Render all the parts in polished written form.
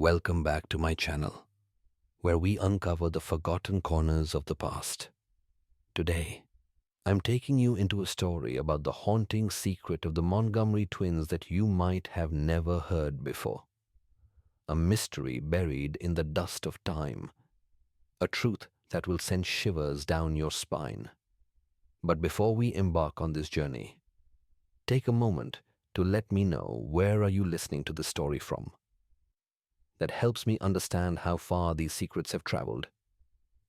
Welcome back to my channel, where we uncover the forgotten corners of the past. Today, I'm taking you into a story about the haunting secret of the Montgomery twins that you might have never heard before. A mystery buried in the dust of time, a truth that will send shivers down your spine. But before we embark on this journey, take a moment to let me know where are you listening to this story from. That helps me understand how far these secrets have traveled,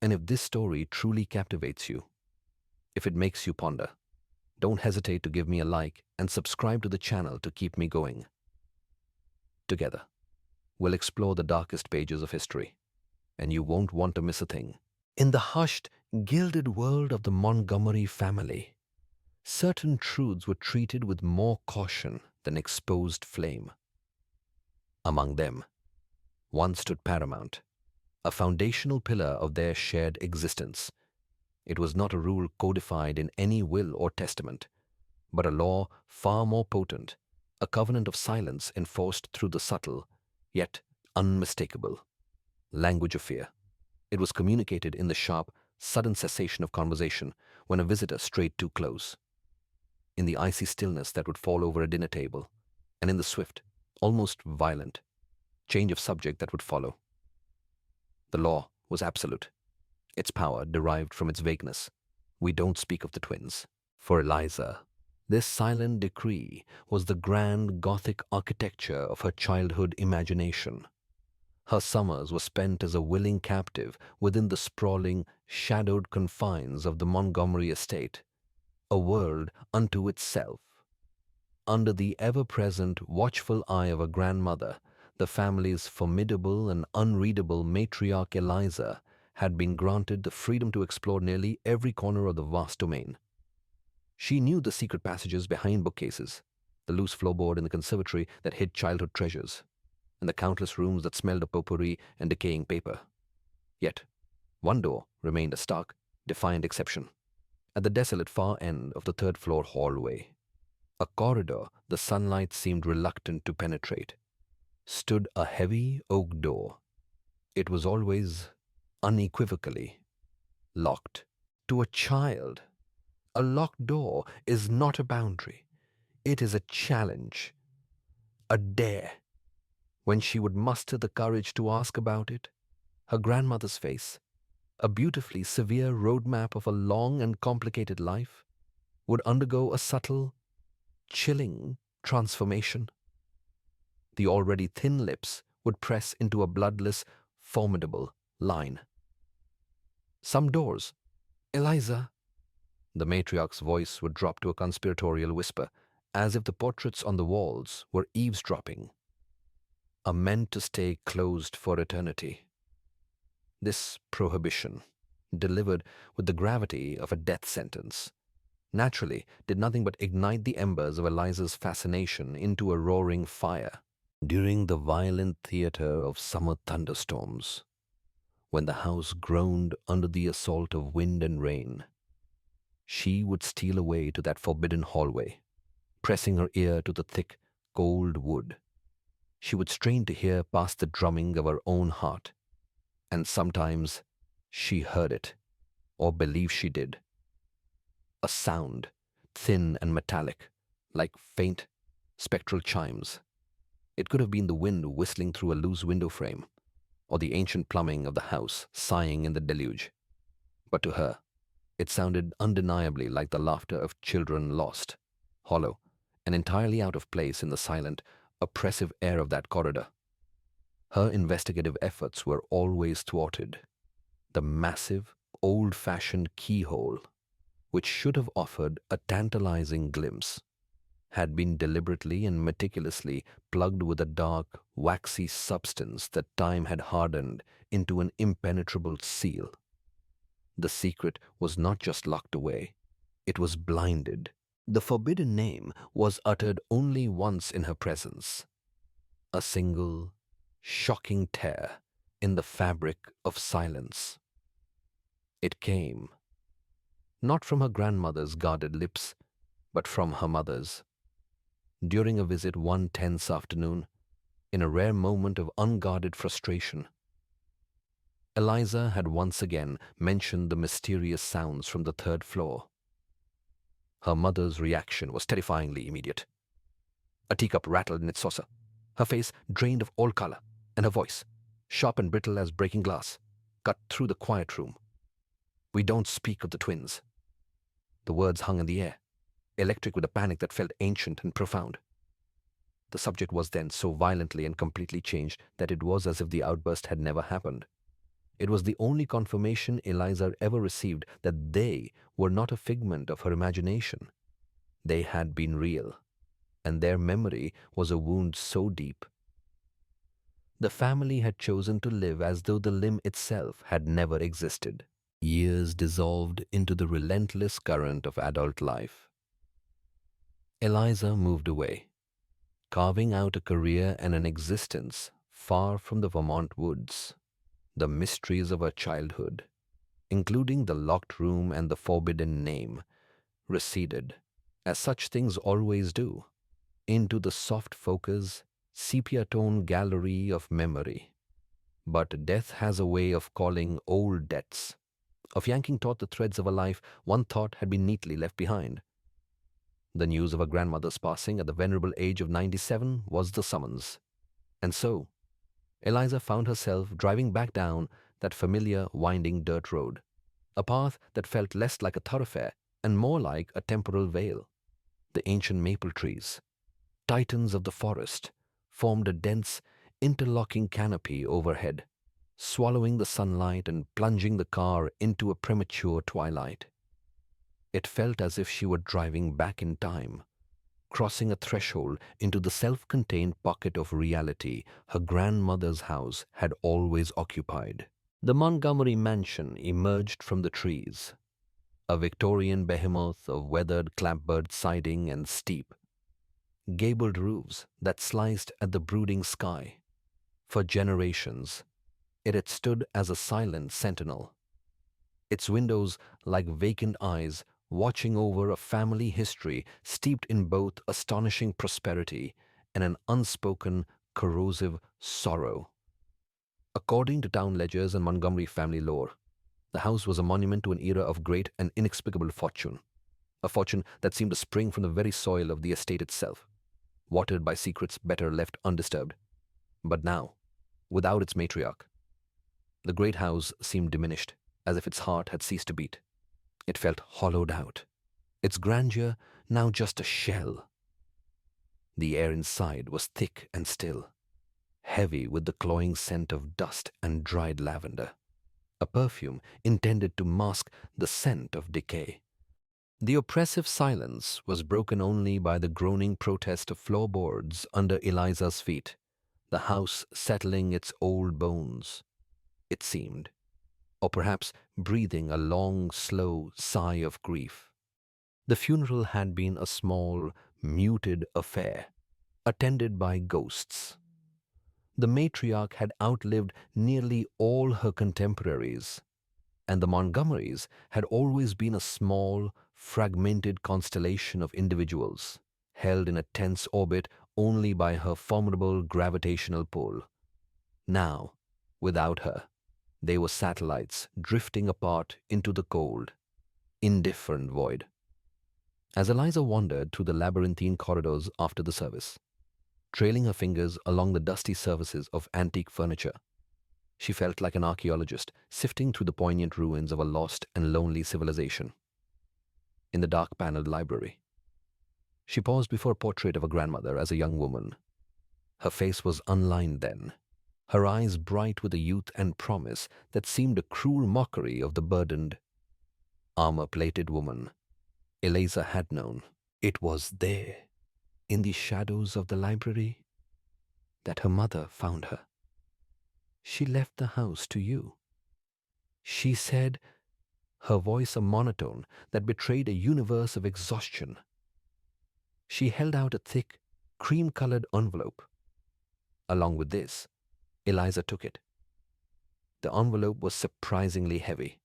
and if this story truly captivates you, if it makes you ponder, don't hesitate to give me a like and subscribe to the channel to keep me going. Together, we'll explore the darkest pages of history, and you won't want to miss a thing. In the hushed, gilded world of the Montgomery family, certain truths were treated with more caution than exposed flame. Among them, one stood paramount, a foundational pillar of their shared existence. It was not a rule codified in any will or testament, but a law far more potent, a covenant of silence enforced through the subtle, yet unmistakable, language of fear. It was communicated in the sharp, sudden cessation of conversation when a visitor strayed too close, in the icy stillness that would fall over a dinner table, and in the swift, almost violent, change of subject that would follow. The law was absolute. Its power derived from its vagueness. We don't speak of the twins. For Eliza, this silent decree was the grand Gothic architecture of her childhood imagination. Her summers were spent as a willing captive within the sprawling, shadowed confines of the Montgomery estate, a world unto itself. Under the ever-present, watchful eye of her grandmother, the family's formidable and unreadable matriarch Eliza had been granted the freedom to explore nearly every corner of the vast domain. She knew the secret passages behind bookcases, the loose floorboard in the conservatory that hid childhood treasures, and the countless rooms that smelled of potpourri and decaying paper. Yet, one door remained a stark, defiant exception. At the desolate far end of the third-floor hallway, a corridor the sunlight seemed reluctant to penetrate, stood a heavy oak door. It was always, unequivocally, locked. To a child, a locked door is not a boundary. It is a challenge, a dare. When she would muster the courage to ask about it, her grandmother's face, a beautifully severe roadmap of a long and complicated life, would undergo a subtle, chilling transformation. The already thin lips would press into a bloodless, formidable line. Some doors, Eliza, the matriarch's voice would drop to a conspiratorial whisper, as if the portraits on the walls were eavesdropping, are meant to stay closed for eternity. This prohibition, delivered with the gravity of a death sentence, naturally did nothing but ignite the embers of Eliza's fascination into a roaring fire. During the violent theater of summer thunderstorms, when the house groaned under the assault of wind and rain, she would steal away to that forbidden hallway, pressing her ear to the thick, cold wood. She would strain to hear past the drumming of her own heart, and sometimes she heard it, or believed she did. A sound, thin and metallic, like faint, spectral chimes. It could have been the wind whistling through a loose window frame, or the ancient plumbing of the house sighing in the deluge. But to her, it sounded undeniably like the laughter of children lost, hollow, and entirely out of place in the silent, oppressive air of that corridor. Her investigative efforts were always thwarted. The massive, old-fashioned keyhole, which should have offered a tantalizing glimpse, had been deliberately and meticulously plugged with a dark, waxy substance that time had hardened into an impenetrable seal. The secret was not just locked away, it was blinded. The forbidden name was uttered only once in her presence, a single, shocking tear in the fabric of silence. It came, not from her grandmother's guarded lips, but from her mother's. During a visit one tense afternoon, in a rare moment of unguarded frustration. Eliza had once again mentioned the mysterious sounds from the third floor. Her mother's reaction was terrifyingly immediate. A teacup rattled in its saucer, her face drained of all color, and her voice, sharp and brittle as breaking glass, cut through the quiet room. "We don't speak of the twins." The words hung in the air, electric with a panic that felt ancient and profound. The subject was then so violently and completely changed that it was as if the outburst had never happened. It was the only confirmation Eliza ever received that they were not a figment of her imagination. They had been real, and their memory was a wound so deep. The family had chosen to live as though the limb itself had never existed. Years dissolved into the relentless current of adult life. Eliza moved away, carving out a career and an existence far from the Vermont woods. The mysteries of her childhood, including the locked room and the forbidden name, receded, as such things always do, into the soft focus, sepia-tone gallery of memory. But death has a way of calling old debts, of yanking taut the threads of a life one thought had been neatly left behind. The news of her grandmother's passing at the venerable age of 97 was the summons. And so, Eliza found herself driving back down that familiar winding dirt road, a path that felt less like a thoroughfare and more like a temporal veil. The ancient maple trees, titans of the forest, formed a dense, interlocking canopy overhead, swallowing the sunlight and plunging the car into a premature twilight. It felt as if she were driving back in time, crossing a threshold into the self-contained pocket of reality her grandmother's house had always occupied. The Montgomery mansion emerged from the trees, a Victorian behemoth of weathered clapboard siding and steep, gabled roofs that sliced at the brooding sky. For generations, it had stood as a silent sentinel, its windows like vacant eyes watching over a family history steeped in both astonishing prosperity and an unspoken, corrosive sorrow. According to town ledgers and Montgomery family lore, the house was a monument to an era of great and inexplicable fortune, a fortune that seemed to spring from the very soil of the estate itself, watered by secrets better left undisturbed. But now, without its matriarch, the great house seemed diminished, as if its heart had ceased to beat. It felt hollowed out, its grandeur now just a shell. The air inside was thick and still, heavy with the cloying scent of dust and dried lavender, a perfume intended to mask the scent of decay. The oppressive silence was broken only by the groaning protest of floorboards under Eliza's feet, the house settling its old bones, it seemed, or perhaps breathing a long, slow sigh of grief. The funeral had been a small, muted affair, attended by ghosts. The matriarch had outlived nearly all her contemporaries, and the Montgomerys had always been a small, fragmented constellation of individuals, held in a tense orbit only by her formidable gravitational pull. Now, without her, they were satellites drifting apart into the cold, indifferent void. As Eliza wandered through the labyrinthine corridors after the service, trailing her fingers along the dusty surfaces of antique furniture, she felt like an archaeologist sifting through the poignant ruins of a lost and lonely civilization. In the dark-paneled library, she paused before a portrait of a grandmother as a young woman. Her face was unlined then, her eyes bright with a youth and promise that seemed a cruel mockery of the burdened, armor-plated woman Eliza had known. It was there, in the shadows of the library, that her mother found her. She left the house to you. She said, her voice a monotone that betrayed a universe of exhaustion. She held out a thick, cream-colored envelope. Along with this, Eliza took it. The envelope was surprisingly heavy,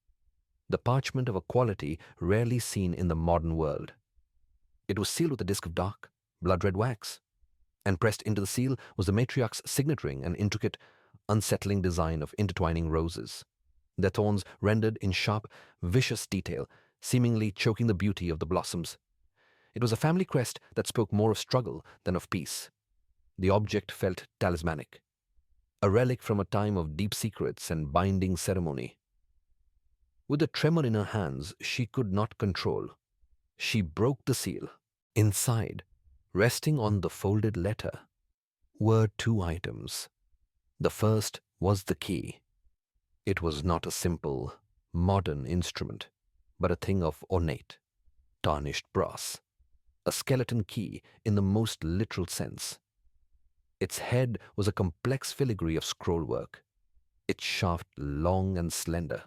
the parchment of a quality rarely seen in the modern world. It was sealed with a disc of dark, blood-red wax, and pressed into the seal was the matriarch's signet ring, an intricate, unsettling design of intertwining roses, their thorns rendered in sharp, vicious detail, seemingly choking the beauty of the blossoms. It was a family crest that spoke more of struggle than of peace. The object felt talismanic, a relic from a time of deep secrets and binding ceremony. With a tremor in her hands she could not control, she broke the seal. Inside, resting on the folded letter, were two items. The first was the key. It was not a simple, modern instrument, but a thing of ornate, tarnished brass, a skeleton key in the most literal sense. Its head was a complex filigree of scrollwork, its shaft long and slender.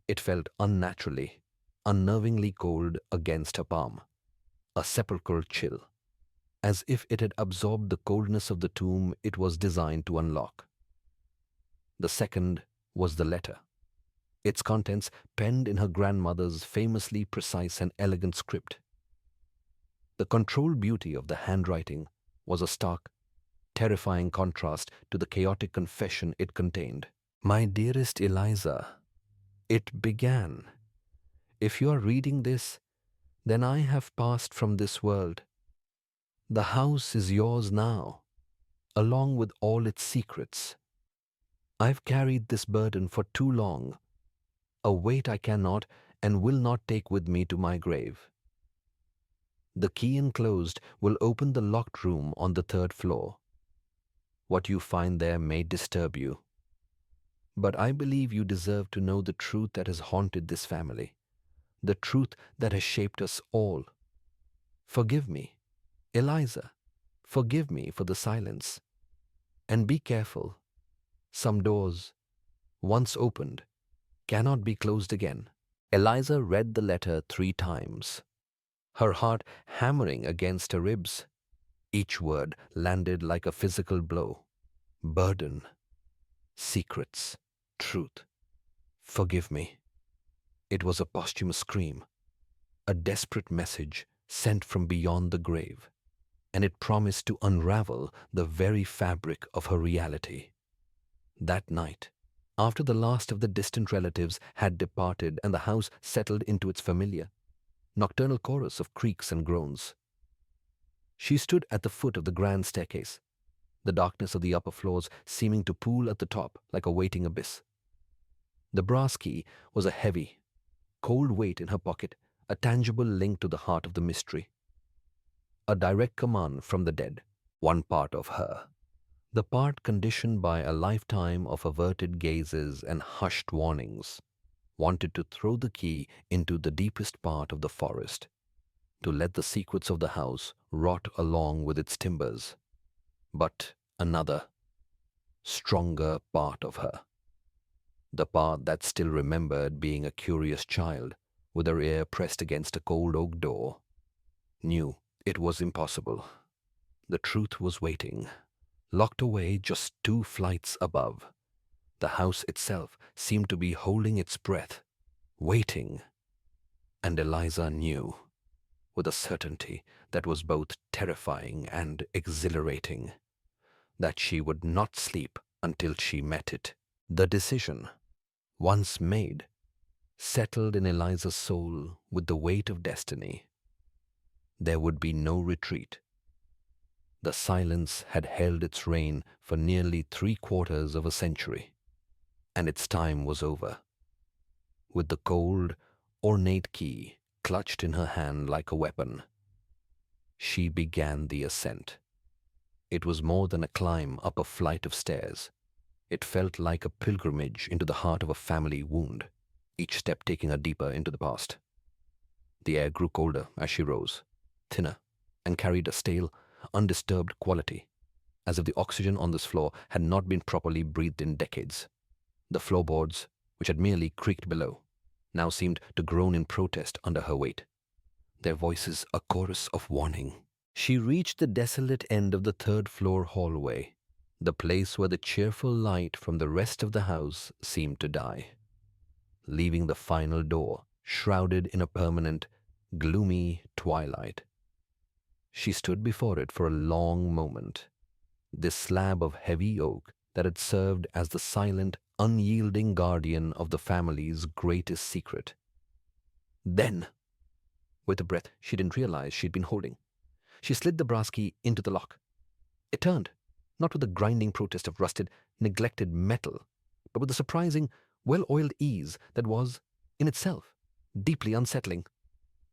It felt unnaturally, unnervingly cold against her palm, a sepulchral chill, as if it had absorbed the coldness of the tomb it was designed to unlock. The second was the letter, its contents penned in her grandmother's famously precise and elegant script. The controlled beauty of the handwriting was a stark, terrifying contrast to the chaotic confession it contained. My dearest Eliza, it began. If you are reading this, then I have passed from this world. The house is yours now, along with all its secrets. I've carried this burden for too long, a weight I cannot and will not take with me to my grave. The key enclosed will open the locked room on the 3rd floor. What you find there may disturb you, but I believe you deserve to know the truth that has haunted this family, the truth that has shaped us all. Forgive me, Eliza, forgive me for the silence. And be careful. Some doors, once opened, cannot be closed again. Eliza read the letter 3 times, her heart hammering against her ribs. Each word landed like a physical blow. Burden, secrets, truth. Forgive me. It was a posthumous scream, a desperate message sent from beyond the grave, and it promised to unravel the very fabric of her reality. That night, after the last of the distant relatives had departed and the house settled into its familiar, nocturnal chorus of creaks and groans, she stood at the foot of the grand staircase, the darkness of the upper floors seeming to pool at the top like a waiting abyss. The brass key was a heavy, cold weight in her pocket, a tangible link to the heart of the mystery. A direct command from the dead, one part of her, the part conditioned by a lifetime of averted gazes and hushed warnings, wanted to throw the key into the deepest part of the forest, to let the secrets of the house rot along with its timbers. But another, stronger part of her, the part that still remembered being a curious child with her ear pressed against a cold oak door, knew it was impossible. The truth was waiting, locked away just 2 flights above. The house itself seemed to be holding its breath, waiting. And Eliza knew, with a certainty that was both terrifying and exhilarating, that she would not sleep until she met it. The decision, once made, settled in Eliza's soul with the weight of destiny. There would be no retreat. The silence had held its reign for nearly 3/4 of a century, and its time was over. With the cold, ornate key clutched in her hand like a weapon, she began the ascent. It was more than a climb up a flight of stairs. It felt like a pilgrimage into the heart of a family wound, each step taking her deeper into the past. The air grew colder as she rose, thinner, and carried a stale, undisturbed quality, as if the oxygen on this floor had not been properly breathed in decades. The floorboards, which had merely creaked below, now seemed to groan in protest under her weight, their voices a chorus of warning. She reached the desolate end of the 3rd floor hallway, the place where the cheerful light from the rest of the house seemed to die, leaving the final door shrouded in a permanent, gloomy twilight. She stood before it for a long moment, this slab of heavy oak that had served as the silent, unyielding guardian of the family's greatest secret. Then, with a breath she didn't realize she'd been holding, she slid the brass key into the lock. It turned, not with the grinding protest of rusted, neglected metal, but with a surprising, well-oiled ease that was, in itself, deeply unsettling.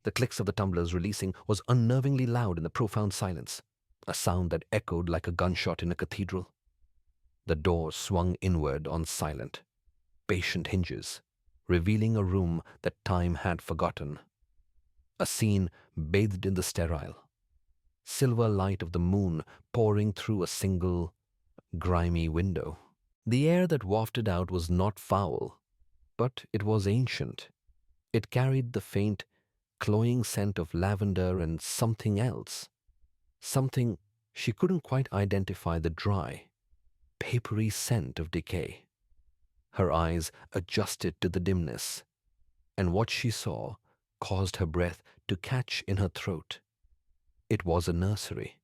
The clicks of the tumblers releasing was unnervingly loud in the profound silence, a sound that echoed like a gunshot in a cathedral. The door swung inward on silent, patient hinges, revealing a room that time had forgotten. A scene bathed in the sterile, silver light of the moon pouring through a single, grimy window. The air that wafted out was not foul, but it was ancient. It carried the faint, cloying scent of lavender and something else. Something she couldn't quite identify, the dry, papery scent of decay. Her eyes adjusted to the dimness, and what she saw caused her breath to catch in her throat. It was a nursery,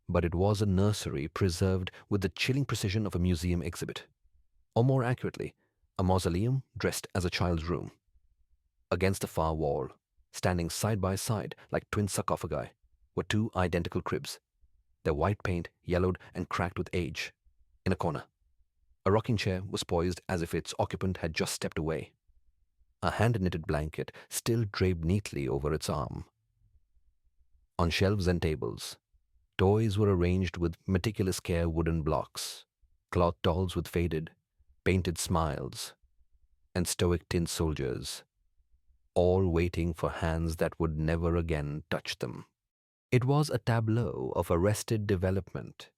but it was a nursery preserved with the chilling precision of a museum exhibit. Or more accurately, a mausoleum dressed as a child's room. Against the far wall, standing side by side like twin sarcophagi, were two identical cribs, their white paint yellowed and cracked with age. In a corner, a rocking chair was poised as if its occupant had just stepped away. A hand-knitted blanket still draped neatly over its arm. On shelves and tables, toys were arranged with meticulous care: wooden blocks, cloth dolls with faded, painted smiles, and stoic tin soldiers, all waiting for hands that would never again touch them. It was a tableau of arrested development,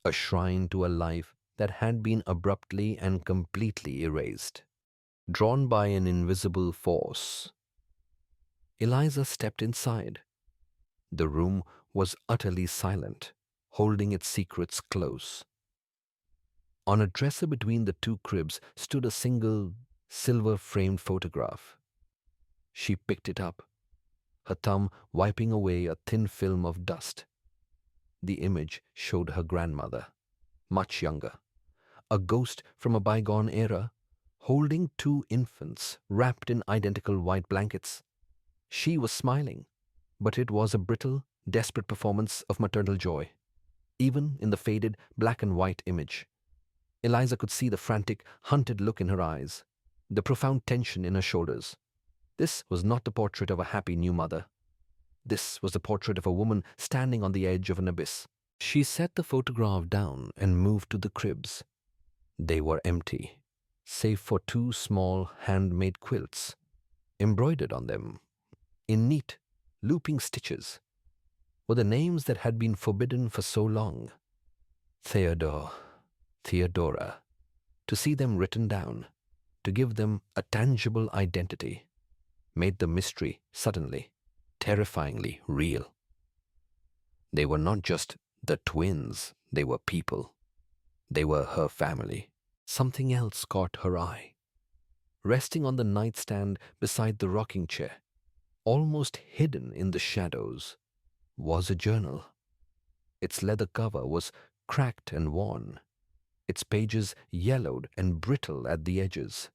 a shrine to a life that had been abruptly and completely erased, drawn by an invisible force. Eliza stepped inside. The room was utterly silent, holding its secrets close. On a dresser between the two cribs stood a single, silver-framed photograph. She picked it up, her thumb wiping away a thin film of dust. The image showed her grandmother, much younger, a ghost from a bygone era, holding two infants wrapped in identical white blankets. She was smiling, but it was a brittle, desperate performance of maternal joy. Even in the faded black and white image, Eliza could see the frantic, hunted look in her eyes, the profound tension in her shoulders. This was not the portrait of a happy new mother. This was the portrait of a woman standing on the edge of an abyss. She set the photograph down and moved to the cribs. They were empty, save for two small handmade quilts, embroidered on them, in neat, looping stitches, were the names that had been forbidden for so long. Theodore, Theodora. To see them written down, to give them a tangible identity, made the mystery suddenly, terrifyingly real. They were not just the twins, they were people. They were her family. Something else caught her eye. Resting on the nightstand beside the rocking chair, almost hidden in the shadows, was a journal. Its leather cover was cracked and worn, its pages yellowed and brittle at the edges.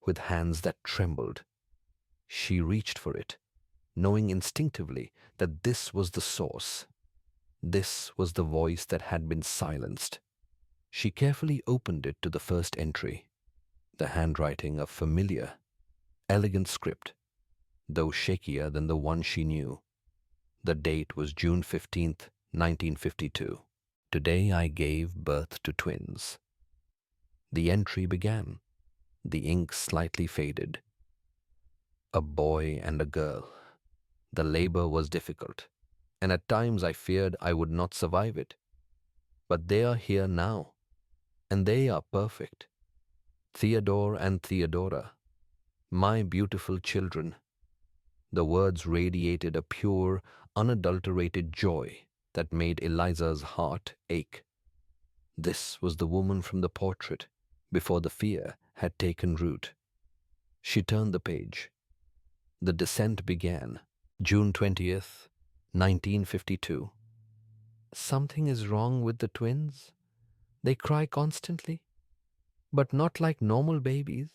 With hands that trembled, she reached for it, knowing instinctively that this was the source. This was the voice that had been silenced. She carefully opened it to the first entry, the handwriting of familiar, elegant script, though shakier than the one she knew. The date was June 15th, 1952. Today I gave birth to twins. The entry began, the ink slightly faded. A boy and a girl. The labor was difficult, and at times I feared I would not survive it. But they are here now, and they are perfect. Theodore and Theodora, my beautiful children. The words radiated a pure, unadulterated joy that made Eliza's heart ache. This was the woman from the portrait before the fear had taken root. She turned the page. The descent began. June 20th, 1952. Something is wrong with the twins. They cry constantly, but not like normal babies.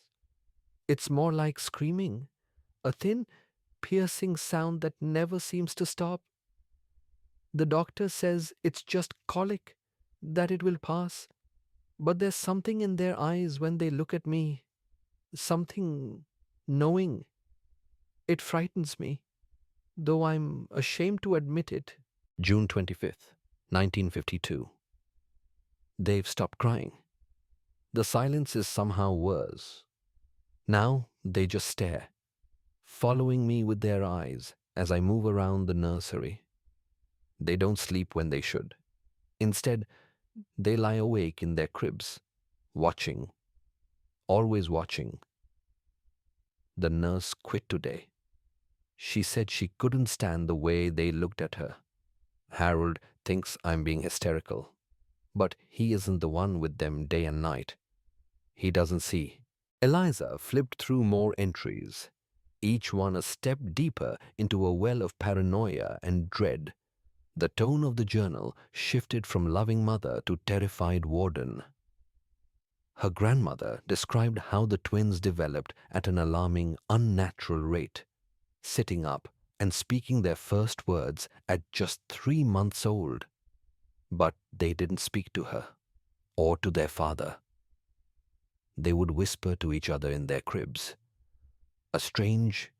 It's more like screaming, a thin, piercing sound that never seems to stop. The doctor says it's just colic, that it will pass. But there's something in their eyes when they look at me, something knowing. It frightens me, though I'm ashamed to admit it. June 25th, 1952. They've stopped crying. The silence is somehow worse. Now they just stare, following me with their eyes as I move around the nursery. They don't sleep when they should. Instead, they lie awake in their cribs, watching, always watching. The nurse quit today. She said she couldn't stand the way they looked at her. Harold thinks I'm being hysterical, but he isn't the one with them day and night. He doesn't see. Eliza flipped through more entries, each one a step deeper into a well of paranoia and dread. The tone of the journal shifted from loving mother to terrified warden. Her grandmother described how the twins developed at an alarming, unnatural rate, sitting up and speaking their first words at just 3 months old. But they didn't speak to her or to their father. They would whisper to each other in their cribs, a strange,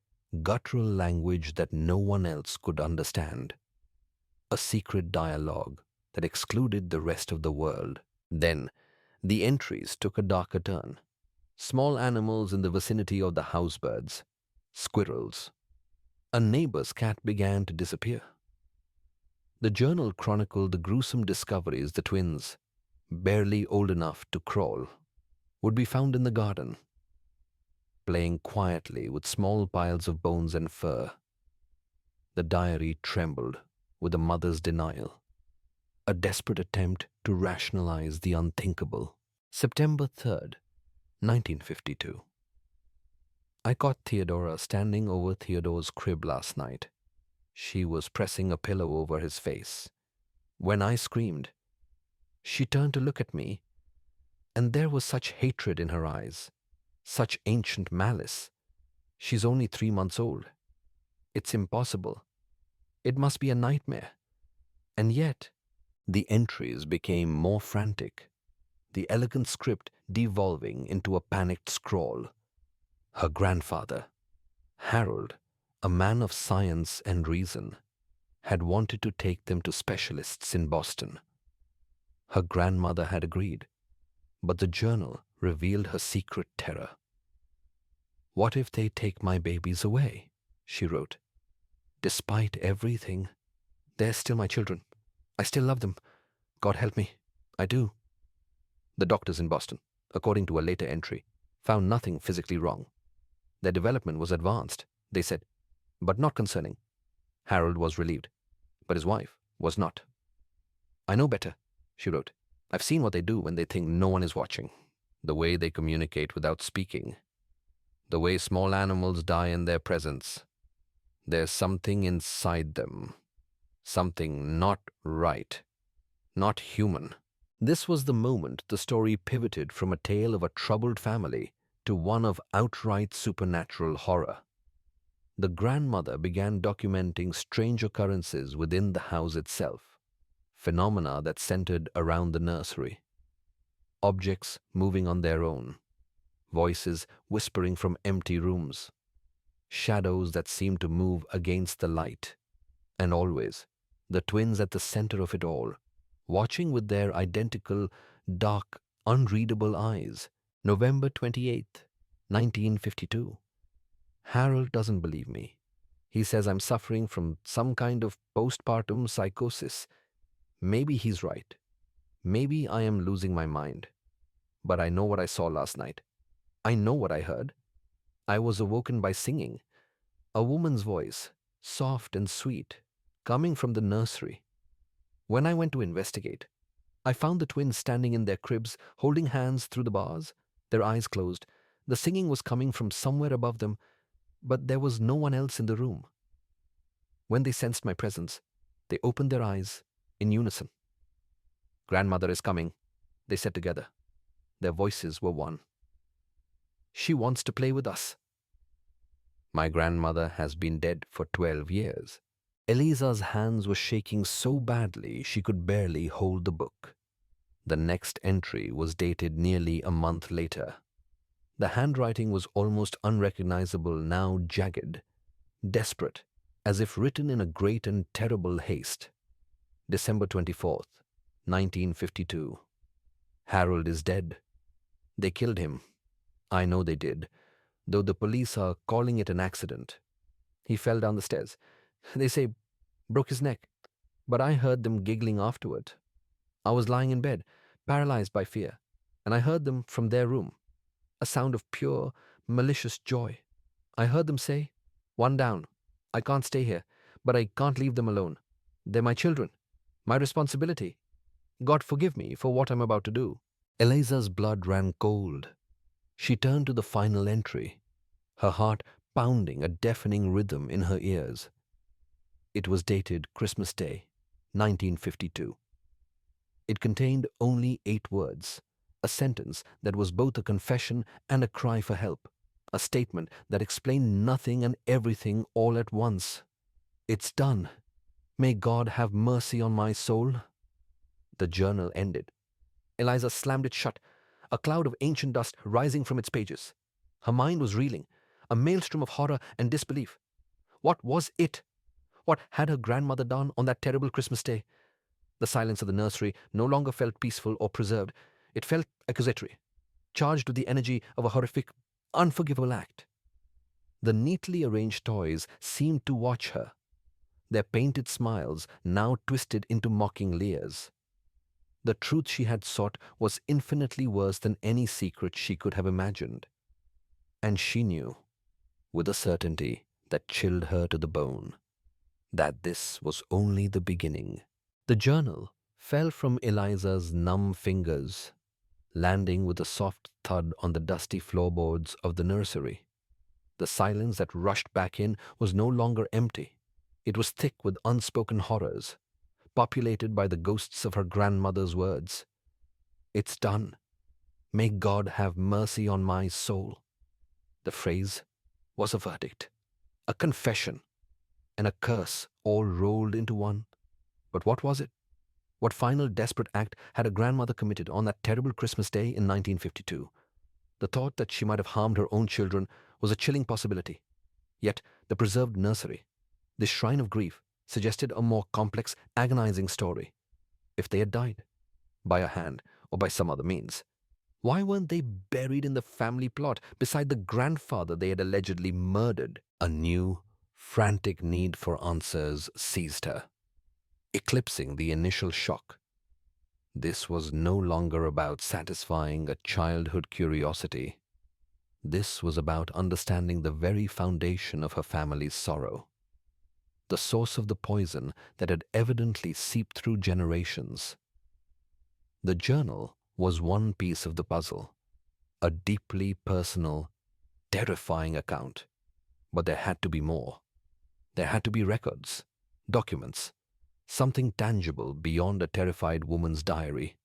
guttural language that no one else could understand, a secret dialogue that excluded the rest of the world. Then, the entries took a darker turn. Small animals in the vicinity of the housebirds, squirrels. A neighbor's cat began to disappear. The journal chronicled the gruesome discoveries the twins, barely old enough to crawl, would be found in the garden, playing quietly with small piles of bones and fur. The diary trembled with the mother's denial, a desperate attempt to rationalize the unthinkable. September 3rd, 1952. I caught Theodora standing over Theodore's crib last night. She was pressing a pillow over his face. When I screamed, she turned to look at me, and there was such hatred in her eyes, such ancient malice. She's only 3 months old. It's impossible. It must be a nightmare. And yet, the entries became more frantic, the elegant script devolving into a panicked scrawl. Her grandfather, Harold, a man of science and reason, had wanted to take them to specialists in Boston. Her grandmother had agreed, but the journal revealed her secret terror. "What if they take my babies away?" she wrote. "Despite everything, they're still my children. I still love them. God help me, I do." The doctors in Boston, according to a later entry, found nothing physically wrong. Their development was advanced, they said, but not concerning. Harold was relieved, but his wife was not. "I know better," she wrote. "I've seen what they do when they think no one is watching. The way they communicate without speaking. The way small animals die in their presence. There's something inside them. Something not right. Not human." This was the moment the story pivoted from a tale of a troubled family to one of outright supernatural horror. The grandmother began documenting strange occurrences within the house itself, phenomena that centered around the nursery. Objects moving on their own, voices whispering from empty rooms, shadows that seemed to move against the light, and always the twins at the center of it all, watching with their identical, dark, unreadable eyes. November 28th, 1952. Harold doesn't believe me. He says I'm suffering from some kind of postpartum psychosis. Maybe he's right. Maybe I am losing my mind. But I know what I saw last night. I know what I heard. I was awoken by singing. A woman's voice, soft and sweet, coming from the nursery. When I went to investigate, I found the twins standing in their cribs, holding hands through the bars, their eyes closed. The singing was coming from somewhere above them, but there was no one else in the room. When they sensed my presence, They opened their eyes in unison. "Grandmother is coming," they said together. Their voices were one. "She wants to play with us." My grandmother has been dead for 12 years. Eliza's hands were shaking so badly she could barely hold the book. The next entry was dated nearly a month later. The handwriting was almost unrecognizable, now jagged, desperate, as if written in a great and terrible haste. December 24th, 1952. Harold is dead. They killed him. I know they did, though the police are calling it an accident. He fell down the stairs. They say broke his neck, but I heard them giggling afterward. I was lying in bed, paralyzed by fear, and I heard them from their room, a sound of pure, malicious joy. I heard them say, "One down. I can't stay here, but I can't leave them alone. They're my children, my responsibility. God forgive me for what I'm about to do." Eliza's blood ran cold. She turned to the final entry, her heart pounding a deafening rhythm in her ears. It was dated Christmas Day, 1952. It contained only 8 words, a sentence that was both a confession and a cry for help, a statement that explained nothing and everything all at once. "It's done. May God have mercy on my soul." The journal ended. Eliza slammed it shut, a cloud of ancient dust rising from its pages. Her mind was reeling, a maelstrom of horror and disbelief. What was it? What had her grandmother done on that terrible Christmas day? The silence of the nursery no longer felt peaceful or preserved. It felt accusatory, charged with the energy of a horrific, unforgivable act. The neatly arranged toys seemed to watch her, their painted smiles now twisted into mocking leers. The truth she had sought was infinitely worse than any secret she could have imagined. And she knew, with a certainty that chilled her to the bone, that this was only the beginning. The journal fell from Eliza's numb fingers, landing with a soft thud on the dusty floorboards of the nursery. The silence that rushed back in was no longer empty. It was thick with unspoken horrors, populated by the ghosts of her grandmother's words. "It's done. May God have mercy on my soul." The phrase was a verdict, a confession, and a curse all rolled into one. But what was it? What final desperate act had her grandmother committed on that terrible Christmas day in 1952? The thought that she might have harmed her own children was a chilling possibility. Yet the preserved nursery, this shrine of grief, suggested a more complex, agonizing story. If they had died, by a hand or by some other means, why weren't they buried in the family plot beside the grandfather they had allegedly murdered? A new, frantic need for answers seized her, eclipsing the initial shock. This was no longer about satisfying a childhood curiosity. This was about understanding the very foundation of her family's sorrow, the source of the poison that had evidently seeped through generations. The journal was one piece of the puzzle, a deeply personal, terrifying account. But there had to be more. There had to be records, documents, something tangible beyond a terrified woman's diary.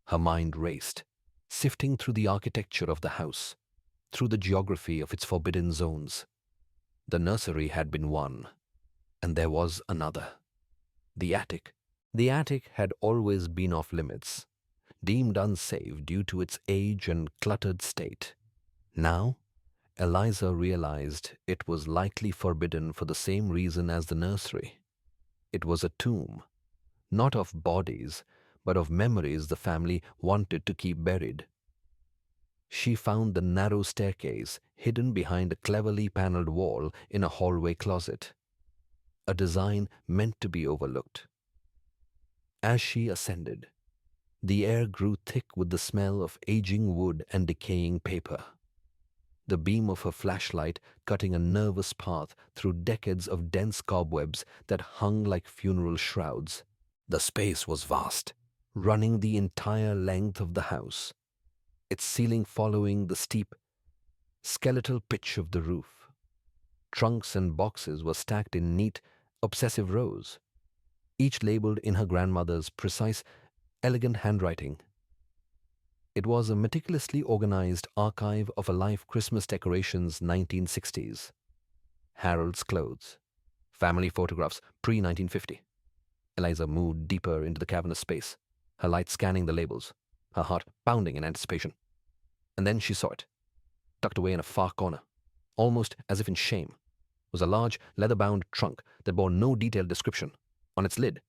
Her mind raced, sifting through the architecture of the house, through the geography of its forbidden zones. The nursery had been one, and there was another. The attic. The attic had always been off limits, deemed unsafe due to its age and cluttered state. Now, Eliza realized it was likely forbidden for the same reason as the nursery. It was a tomb, not of bodies, but of memories the family wanted to keep buried. She found the narrow staircase hidden behind a cleverly paneled wall in a hallway closet, a design meant to be overlooked. As she ascended, the air grew thick with the smell of aging wood and decaying paper. The beam of her flashlight cutting a nervous path through decades of dense cobwebs that hung like funeral shrouds. The space was vast, running the entire length of the house, its ceiling following the steep, skeletal pitch of the roof. Trunks and boxes were stacked in neat, obsessive rows. each labeled in her grandmother's precise, elegant handwriting. It was a meticulously organized archive of a life Christmas decorations 1960s, Harold's clothes, family photographs pre-1950. Eliza moved deeper into the cavernous space, her light scanning the labels, her heart pounding in anticipation. And then she saw it, tucked away in a far corner, almost as if in shame, was a large leather-bound trunk that bore no detailed description. On its lid,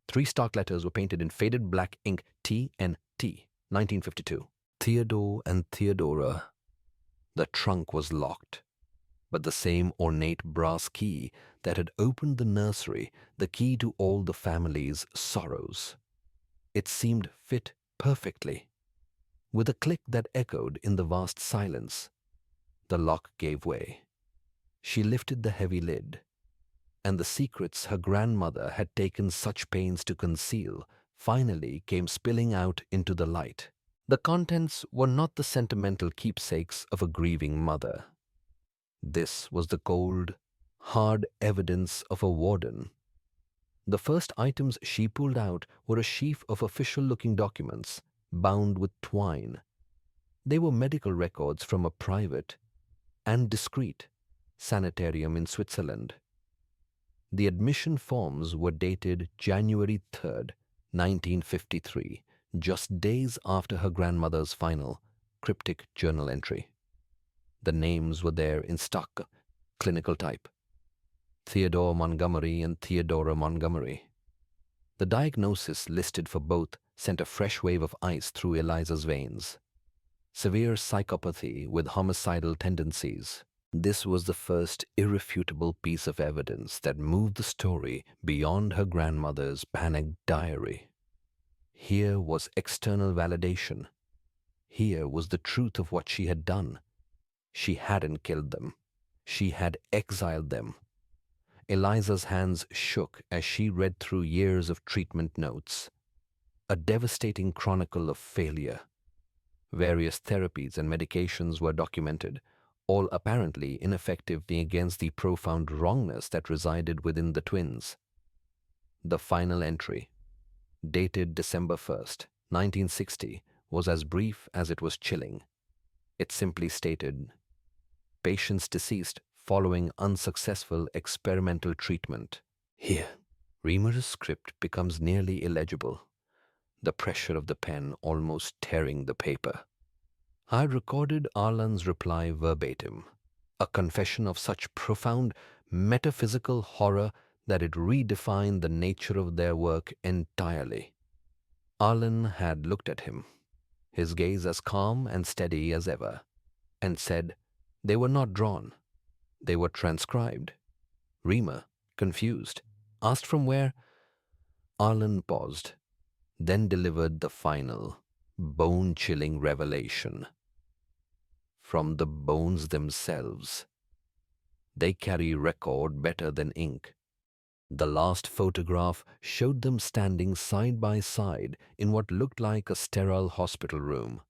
3 stark letters were painted in faded black ink: TNT, 1952. Theodore and Theodora. The trunk was locked, but the same ornate brass key that had opened the nursery, the key to all the family's sorrows. It seemed fit perfectly. With a click that echoed in the vast silence, the lock gave way. She lifted the heavy lid, and the secrets her grandmother had taken such pains to conceal finally came spilling out into the light. The contents were not the sentimental keepsakes of a grieving mother. This was the cold, hard evidence of a warden. The first items she pulled out were a sheaf of official-looking documents bound with twine. They were medical records from a private and discreet sanitarium in Switzerland. The admission forms were dated January 3rd, 1953, just days after her grandmother's final, cryptic journal entry. The names were there in stock, clinical type: Theodore Montgomery and Theodora Montgomery. The diagnosis listed for both sent a fresh wave of ice through Eliza's veins: severe psychopathy with homicidal tendencies. This was the first irrefutable piece of evidence that moved the story beyond her grandmother's panicked diary. Here was external validation. Here was the truth of what she had done. She hadn't killed them. She had exiled them. Eliza's hands shook as she read through years of treatment notes. A devastating chronicle of failure. Various therapies and medications were documented, all apparently ineffective against the profound wrongness that resided within the twins. The final entry, dated December 1st, 1960, was as brief as it was chilling. It simply stated, "Patients deceased following unsuccessful experimental treatment." Here, Reamer's script becomes nearly illegible, the pressure of the pen almost tearing the paper. I recorded Arlan's reply verbatim, a confession of such profound metaphysical horror that it redefined the nature of their work entirely. Arlan had looked at him, his gaze as calm and steady as ever, and said they were not drawn, they were transcribed. Reamer, confused, asked from where. Arlan paused, then delivered the final, bone-chilling revelation. From the bones themselves. They carry record better than ink. The last photograph showed them standing side by side in what looked like a sterile hospital room,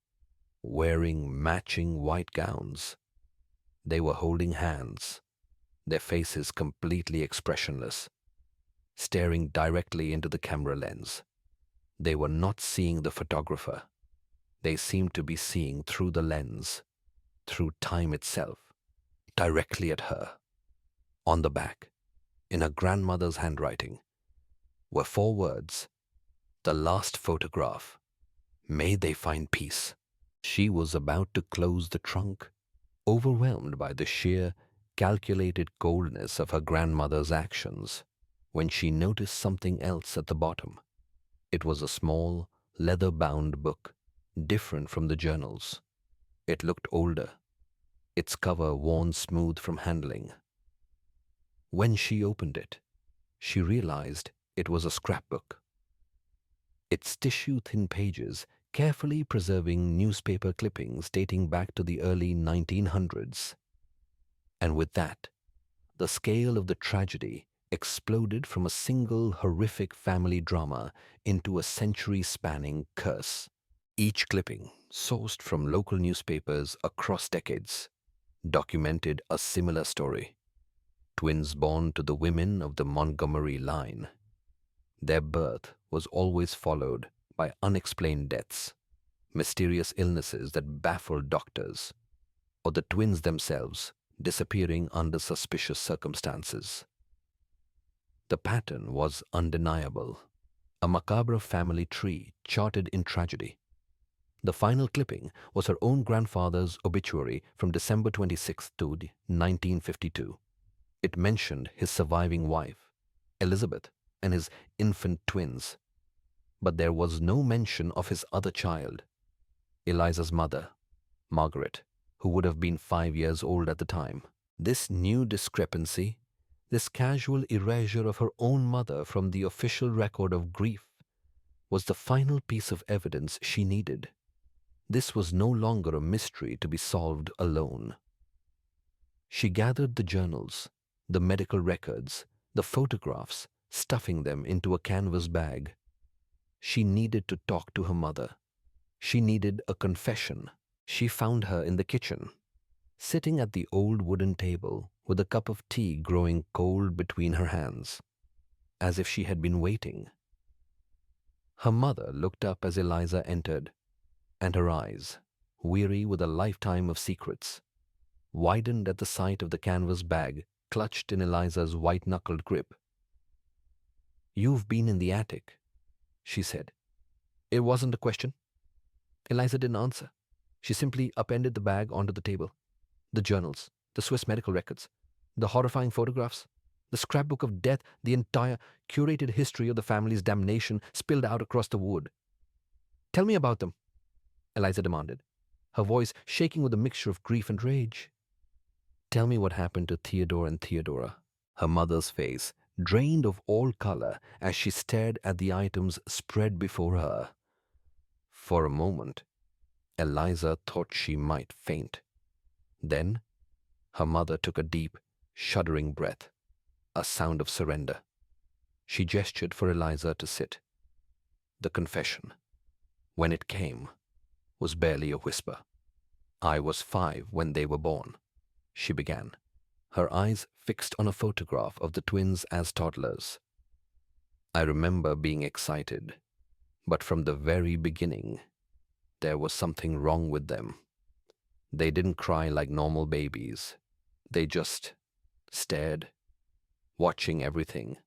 wearing matching white gowns. They were holding hands, their faces completely expressionless, staring directly into the camera lens. They were not seeing the photographer. They seemed to be seeing through the lens, through time itself, directly at her. On the back, in her grandmother's handwriting, were 4 words: "The last photograph. May they find peace." She was about to close the trunk, overwhelmed by the sheer, calculated coldness of her grandmother's actions, when she noticed something else at the bottom. It was a small, leather-bound book, different from the journals. It looked older, its cover worn smooth from handling. When she opened it, she realized it was a scrapbook. Its tissue-thin pages carefully preserving newspaper clippings dating back to the early 1900s. And with that, the scale of the tragedy exploded from a single horrific family drama into a century-spanning curse. Each clipping, sourced from local newspapers across decades, documented a similar story. Twins born to the women of the Montgomery line. Their birth was always followed by unexplained deaths, mysterious illnesses that baffled doctors, or the twins themselves disappearing under suspicious circumstances. The pattern was undeniable, a macabre family tree charted in tragedy. The final clipping was her own grandfather's obituary from December 26th to 1952. It mentioned his surviving wife, Elizabeth, and his infant twins, but there was no mention of his other child, Eliza's mother, Margaret, who would have been 5 years old at the time. This new discrepancy, this casual erasure of her own mother from the official record of grief, was the final piece of evidence she needed. This was no longer a mystery to be solved alone. She gathered the journals, the medical records, the photographs, stuffing them into a canvas bag. She needed to talk to her mother. She needed a confession. She found her in the kitchen, sitting at the old wooden table with a cup of tea growing cold between her hands, as if she had been waiting. Her mother looked up as Eliza entered, and her eyes, weary with a lifetime of secrets, widened at the sight of the canvas bag clutched in Eliza's white-knuckled grip. "You've been in the attic," she said. It wasn't a question. Eliza didn't answer. She simply upended the bag onto the table. The journals, the Swiss medical records, the horrifying photographs, the scrapbook of death, the entire curated history of the family's damnation spilled out across the wood. "Tell me about them," Eliza demanded, her voice shaking with a mixture of grief and rage. "Tell me what happened to Theodore and Theodora." Her mother's face drained of all color as she stared at the items spread before her. For a moment, Eliza thought she might faint. Then, her mother took a deep, shuddering breath, a sound of surrender. She gestured for Eliza to sit. The confession, when it came, was barely a whisper. "I was 5 when they were born," she began, her eyes fixed on a photograph of the twins as toddlers. "I remember being excited, but from the very beginning, there was something wrong with them. They didn't cry like normal babies. They just stared, watching everything,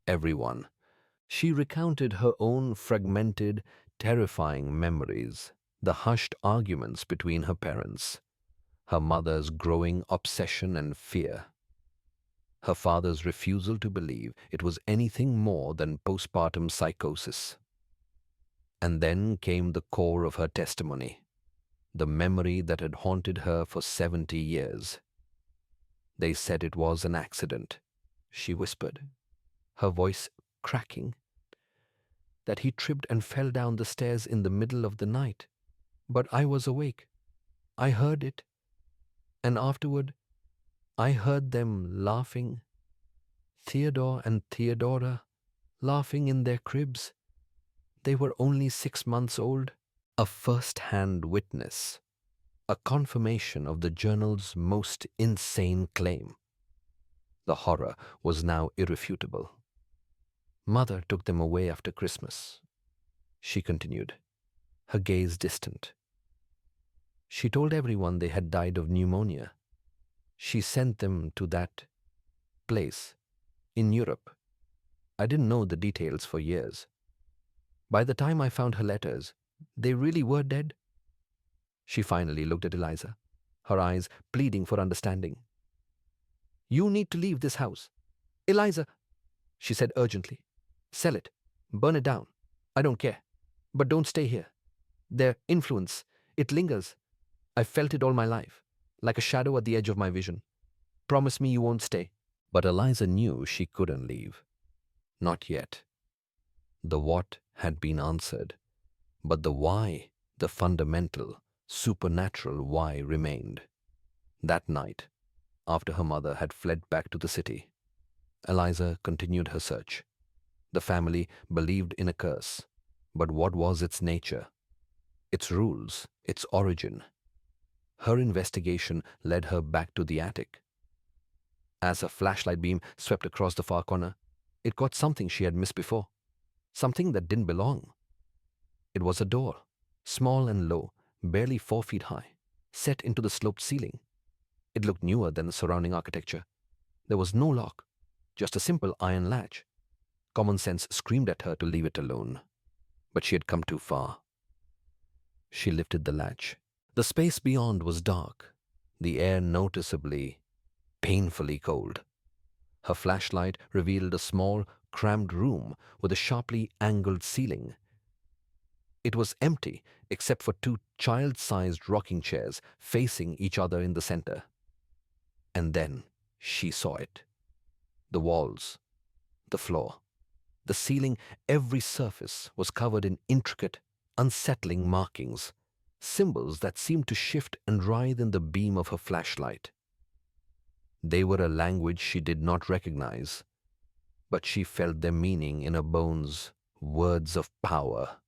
everyone." She recounted her own fragmented, terrifying memories, the hushed arguments between her parents, her mother's growing obsession and fear, her father's refusal to believe it was anything more than postpartum psychosis. And then came the core of her testimony, the memory that had haunted her for 70 years. "They said it was an accident," she whispered, her voice cracking, "that he tripped and fell down the stairs in the middle of the night. But I was awake. I heard it. And afterward, I heard them laughing, Theodore and Theodora, laughing in their cribs. They were only 6 months old." A first-hand witness, a confirmation of the journal's most insane claim. The horror was now irrefutable. "Mother took them away after Christmas," she continued, her gaze distant. "She told everyone they had died of pneumonia. She sent them to that place in Europe. I didn't know the details for years. By the time I found her letters, they really were dead." She finally looked at Eliza, her eyes pleading for understanding. "You need to leave this house. Eliza," she said urgently. "Sell it. Burn it down. I don't care. But don't stay here. Their influence, it lingers. I've felt it all my life, like a shadow at the edge of my vision. Promise me you won't stay." But Eliza knew she couldn't leave. Not yet. The what had been answered, but the why, the fundamental, supernatural why remained. That night, after her mother had fled back to the city, Eliza continued her search. The family believed in a curse, but what was its nature, its rules, its origin? Her investigation led her back to the attic. As a flashlight beam swept across the far corner, It caught something she had missed before, something that didn't belong. It was a door, small and low, barely 4 feet high, set into the sloped ceiling. It looked newer than the surrounding architecture. There was no lock, just a simple iron latch. Common sense screamed at her to leave it alone, but she had come too far. She lifted the latch. The space beyond was dark, the air noticeably, painfully cold. Her flashlight revealed a small, cramped room with a sharply angled ceiling. It was empty except for 2 child-sized rocking chairs facing each other in the center. And then she saw it. The walls, the floor, the ceiling, every surface was covered in intricate, unsettling markings, symbols that seemed to shift and writhe in the beam of her flashlight. They were a language she did not recognize, but she felt their meaning in her bones, words of power,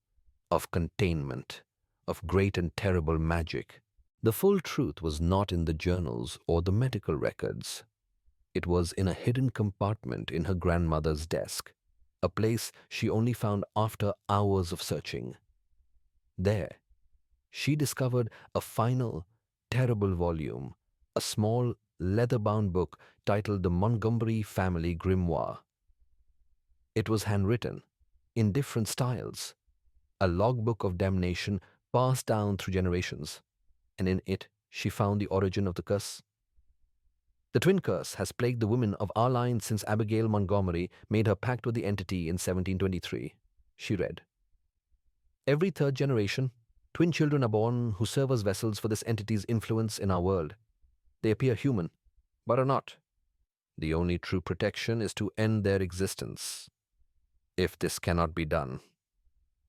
of containment, of great and terrible magic. The full truth was not in the journals or the medical records. It was in a hidden compartment in her grandmother's desk, a place she only found after hours of searching. There, she discovered a final, terrible volume, a small, leather-bound book titled The Montgomery Family Grimoire. It was handwritten, in different styles, a logbook of damnation passed down through generations, and in it she found the origin of the curse. The twin curse has plagued the women of our line since Abigail Montgomery made her pact with the entity in 1723, she read. Every 3rd generation, twin children are born who serve as vessels for this entity's influence in our world. They appear human, but are not. The only true protection is to end their existence. If this cannot be done,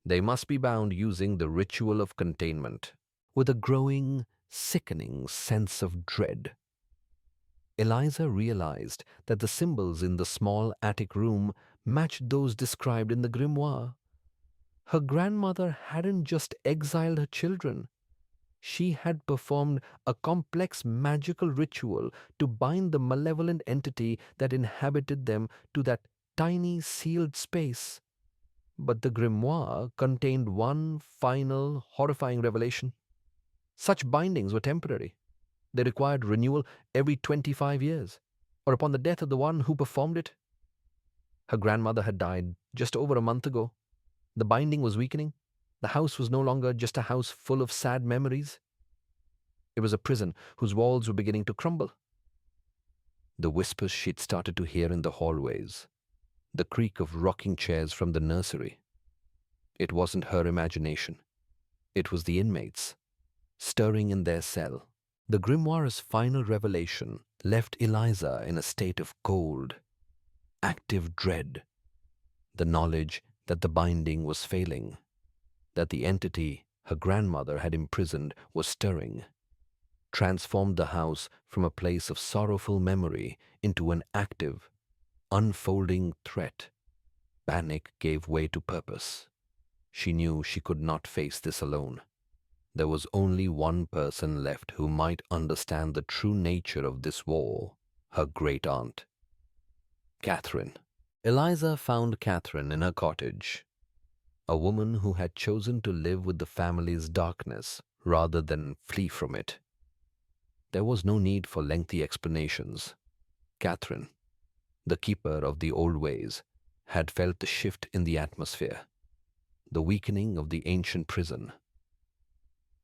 they must be bound using the ritual of containment. With a growing, sickening sense of dread, Eliza realized that the symbols in the small attic room matched those described in the grimoire. Her grandmother hadn't just exiled her children. She had performed a complex magical ritual to bind the malevolent entity that inhabited them to that tiny sealed space. But the grimoire contained one final, horrifying revelation. Such bindings were temporary. They required renewal every 25 years, or upon the death of the one who performed it. Her grandmother had died just over a month ago. The binding was weakening. The house was no longer just a house full of sad memories. It was a prison whose walls were beginning to crumble. The whispers she'd started to hear in the hallways, the creak of rocking chairs from the nursery. It wasn't her imagination. It was the inmates, stirring in their cell. The grimoire's final revelation left Eliza in a state of cold, active dread. The knowledge that the binding was failing, that the entity her grandmother had imprisoned was stirring, transformed the house from a place of sorrowful memory into an active, unfolding threat. Panic gave way to purpose. She knew she could not face this alone. There was only one person left who might understand the true nature of this war, her great-aunt, Catherine. Eliza found Catherine in her cottage, a woman who had chosen to live with the family's darkness rather than flee from it. There was no need for lengthy explanations. Catherine, the keeper of the old ways, had felt the shift in the atmosphere, the weakening of the ancient prison.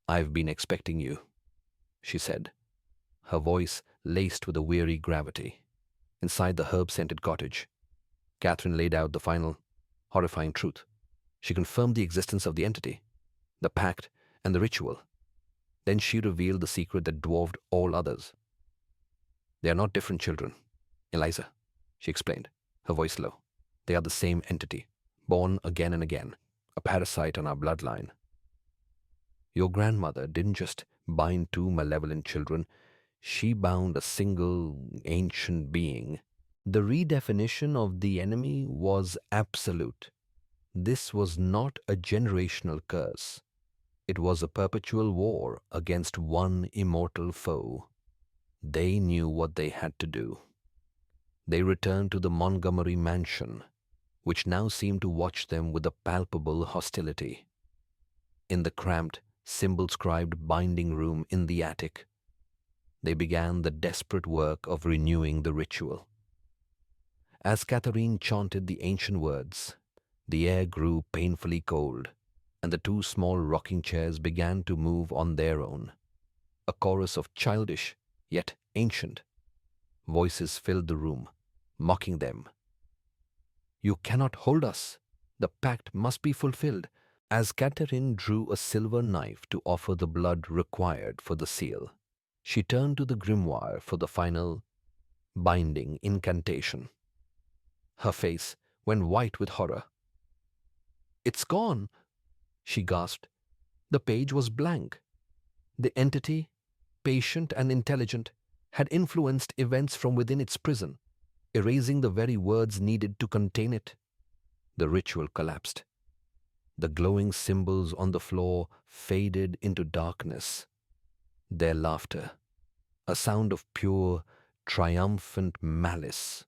"I've been expecting you," she said, her voice laced with a weary gravity. Inside the herb-scented cottage, Catherine laid out the final, horrifying truth. She confirmed the existence of the entity, the pact, and the ritual. Then she revealed the secret that dwarfed all others. "They are not different children, Eliza," she explained, her voice low. "They are the same entity, born again and again, a parasite on our bloodline. Your grandmother didn't just bind 2 malevolent children, she bound a single ancient being. The redefinition of the enemy was absolute. This was not a generational curse. It was a perpetual war against one immortal foe. They knew what they had to do. They returned to the Montgomery mansion, which now seemed to watch them with a palpable hostility. In the cramped, symbol-scribed binding room in the attic, they began the desperate work of renewing the ritual. As Catherine chanted the ancient words, the air grew painfully cold, and the two small rocking chairs began to move on their own. A chorus of childish, yet ancient, voices filled the room, mocking them. "You cannot hold us. The pact must be fulfilled." As Catherine drew a silver knife to offer the blood required for the seal, she turned to the grimoire for the final, binding incantation. Her face went white with horror. "It's gone," she gasped. The page was blank. The entity, patient and intelligent, had influenced events from within its prison, erasing the very words needed to contain it. The ritual collapsed. The glowing symbols on the floor faded into darkness. Their laughter, a sound of pure, triumphant malice,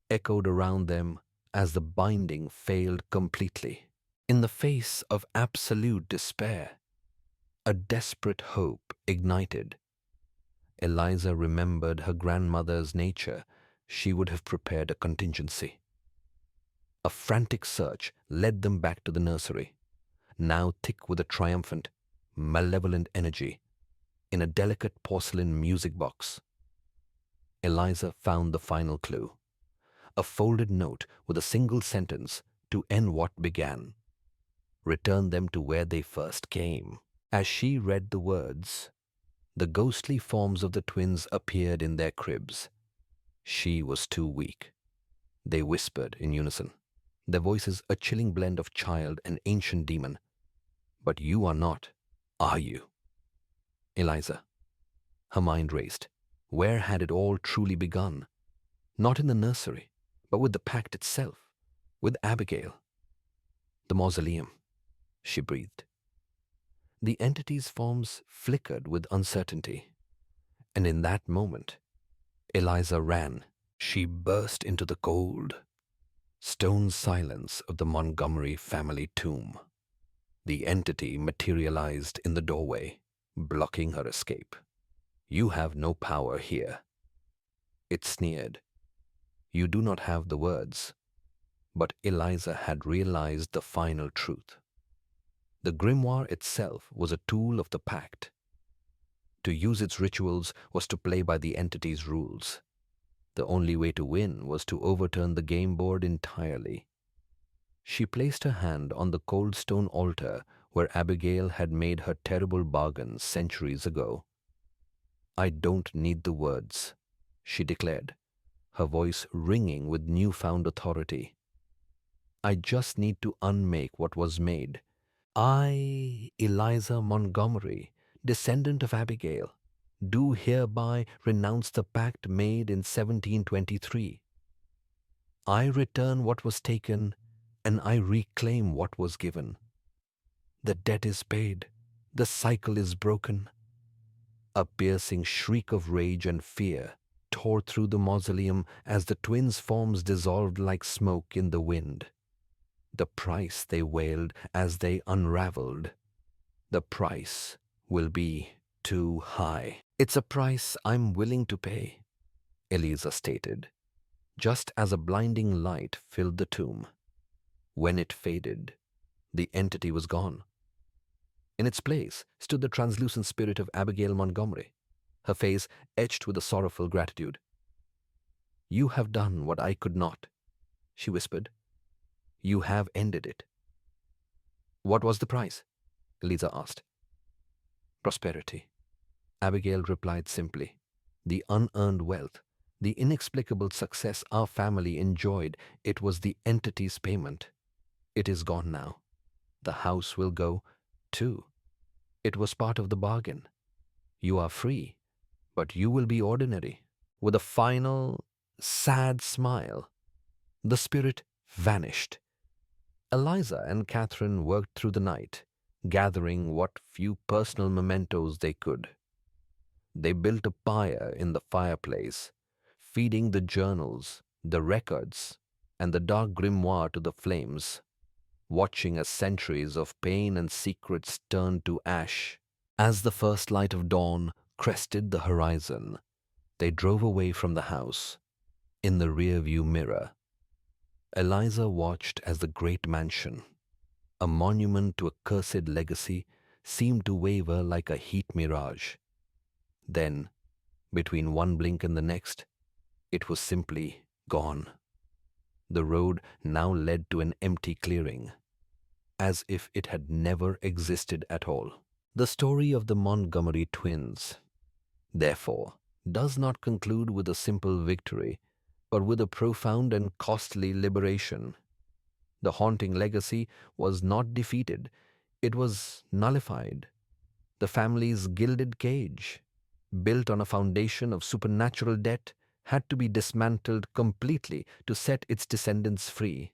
echoed around them as the binding failed completely. In the face of absolute despair, a desperate hope ignited. Eliza remembered her grandmother's nature. She would have prepared a contingency. A frantic search led them back to the nursery, now thick with a triumphant, malevolent energy, in a delicate porcelain music box. Eliza found the final clue, a folded note with a single sentence to end what began. "Return them to where they first came." As she read the words, the ghostly forms of the twins appeared in their cribs. She was too weak. They whispered in unison, their voices a chilling blend of child and ancient demon. "But you are not, are you?" Eliza. Her mind raced. Where had it all truly begun? Not in the nursery, but with the pact itself, with Abigail. "The mausoleum," she breathed. The entity's forms flickered with uncertainty, and in that moment, Eliza ran. She burst into the cold, stone silence of the Montgomery family tomb. The entity materialized in the doorway, blocking her escape. "You have no power here." It sneered. "You do not have the words." But Eliza had realized the final truth. The grimoire itself was a tool of the pact. To use its rituals was to play by the entity's rules. The only way to win was to overturn the game board entirely. She placed her hand on the cold stone altar where Abigail had made her terrible bargain centuries ago. "I don't need the words," she declared, her voice ringing with newfound authority. "I just need to unmake what was made. I, Eliza Montgomery, descendant of Abigail, do hereby renounce the pact made in 1723. I return what was taken, and I reclaim what was given. The debt is paid. The cycle is broken." A piercing shriek of rage and fear tore through the mausoleum as the twins' forms dissolved like smoke in the wind. The price, they wailed as they unraveled. "The price will be too high." "It's a price I'm willing to pay," Eliza stated, just as a blinding light filled the tomb. When it faded, the entity was gone. In its place stood the translucent spirit of Abigail Montgomery, her face etched with a sorrowful gratitude. "You have done what I could not," she whispered. "You have ended it." "What was the price?" Eliza asked. "Prosperity," Abigail replied simply. "The unearned wealth, the inexplicable success our family enjoyed, it was the entity's payment. It is gone now. The house will go, too. It was part of the bargain. You are free, but you will be ordinary." With a final, sad smile, the spirit vanished. Eliza and Catherine worked through the night, gathering what few personal mementos they could. They built a pyre in the fireplace, feeding the journals, the records, and the dark grimoire to the flames, watching as centuries of pain and secrets turned to ash. As the first light of dawn crested the horizon, they drove away from the house. In the rearview mirror, Eliza watched as the great mansion, a monument to a cursed legacy, seemed to waver like a heat mirage. Then, between one blink and the next, it was simply gone. The road now led to an empty clearing, as if it had never existed at all. The story of the Montgomery twins, therefore, does not conclude with a simple victory, but with a profound and costly liberation. The haunting legacy was not defeated, it was nullified. The family's gilded cage, built on a foundation of supernatural debt, had to be dismantled completely to set its descendants free.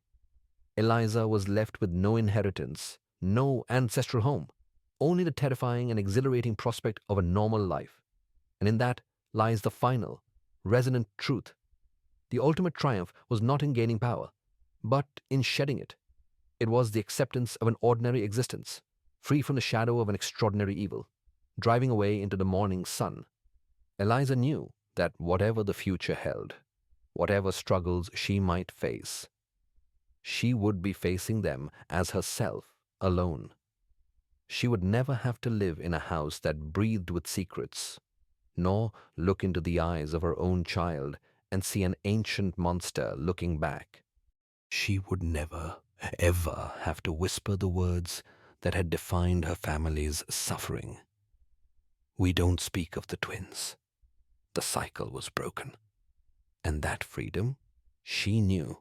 Eliza was left with no inheritance, no ancestral home, only the terrifying and exhilarating prospect of a normal life. And in that lies the final, resonant truth. The ultimate triumph was not in gaining power, but in shedding it. It was the acceptance of an ordinary existence, free from the shadow of an extraordinary evil, driving away into the morning sun. Eliza knew that whatever the future held, whatever struggles she might face, she would be facing them as herself, alone. She would never have to live in a house that breathed with secrets, nor look into the eyes of her own child and see an ancient monster looking back. She would never, ever have to whisper the words that had defined her family's suffering. We don't speak of the twins. The cycle was broken. And that freedom, she knew,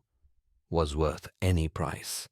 was worth any price.